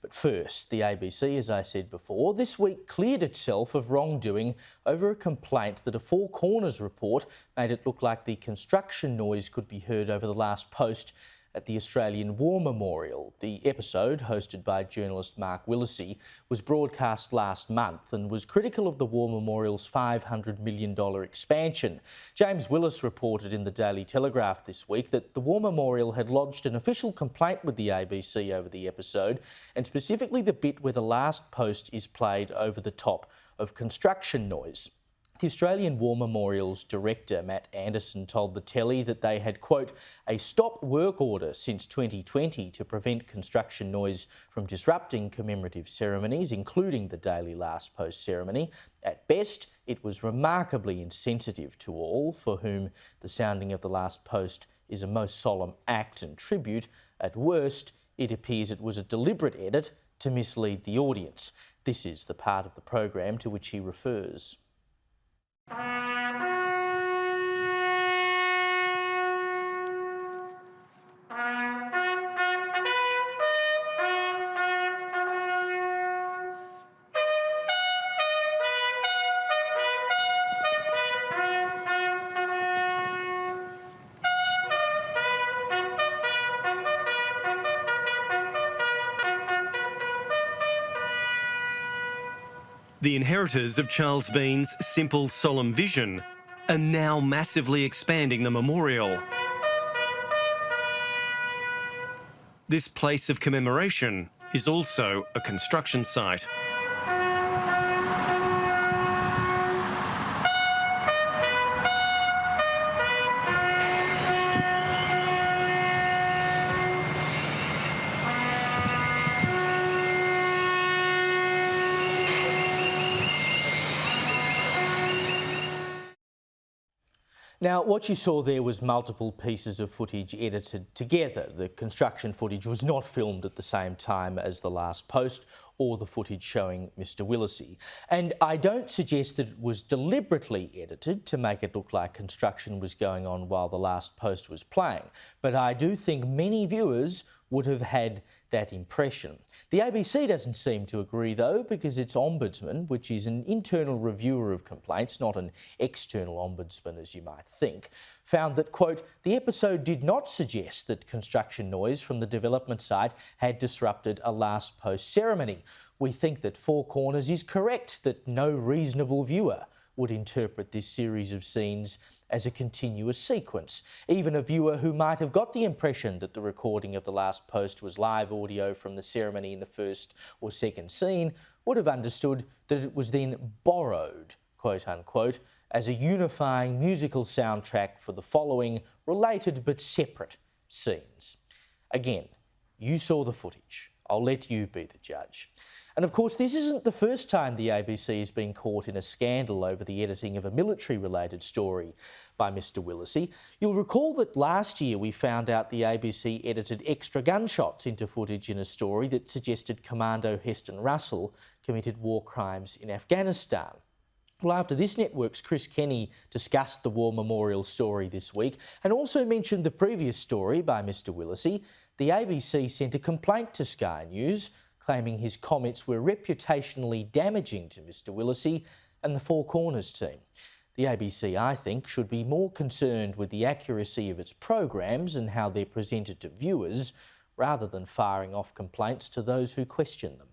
But first, the ABC, as I said before, this week cleared itself of wrongdoing over a complaint that a Four Corners report made it look like the construction noise could be heard over the last post at the Australian War Memorial. The episode, hosted by journalist Mark Willesee, was broadcast last month and was critical of the War Memorial's $500 million expansion. James Willis reported in the Daily Telegraph this week that the War Memorial had lodged an official complaint with the ABC over the episode, and specifically the bit where the last post is played over the top of construction noise. The Australian War Memorial's director, Matt Anderson, told the telly that they had, quote, a stop work order since 2020 to prevent construction noise from disrupting commemorative ceremonies, including the daily last post ceremony. At best, it was remarkably insensitive to all, for whom the sounding of the last post is a most solemn act and tribute. At worst, it appears it was a deliberate edit to mislead the audience. This is the part of the program to which he refers. The inheritors of Charles Bean's simple, solemn vision are now massively expanding the memorial. This place of commemoration is also a construction site. Now, what you saw there was multiple pieces of footage edited together. The construction footage was not filmed at the same time as the last post or the footage showing Mr. Willesee. And I don't suggest that it was deliberately edited to make it look like construction was going on while the last post was playing, but I do think many viewers would have had that impression. The ABC doesn't seem to agree though, because its ombudsman, which is an internal reviewer of complaints, not an external ombudsman as you might think, found that, quote, the episode did not suggest that construction noise from the development site had disrupted a last post ceremony. We think that Four Corners is correct that no reasonable viewer would interpret this series of scenes as a continuous sequence. Even a viewer who might have got the impression that the recording of the last post was live audio from the ceremony in the first or second scene would have understood that it was then borrowed, quote unquote, as a unifying musical soundtrack for the following related but separate scenes. Again, you saw the footage. I'll let you be the judge. And of course, this isn't the first time the ABC has been caught in a scandal over the editing of a military-related story by Mr. Willesee. You'll recall that last year we found out the ABC edited extra gunshots into footage in a story that suggested Commando Heston Russell committed war crimes in Afghanistan. Well, after this network's Chris Kenny discussed the War Memorial story this week and also mentioned the previous story by Mr. Willesee, the ABC sent a complaint to Sky News, claiming his comments were reputationally damaging to Mr. Willesee and the Four Corners team. The ABC, I think, should be more concerned with the accuracy of its programs and how they're presented to viewers, rather than firing off complaints to those who question them.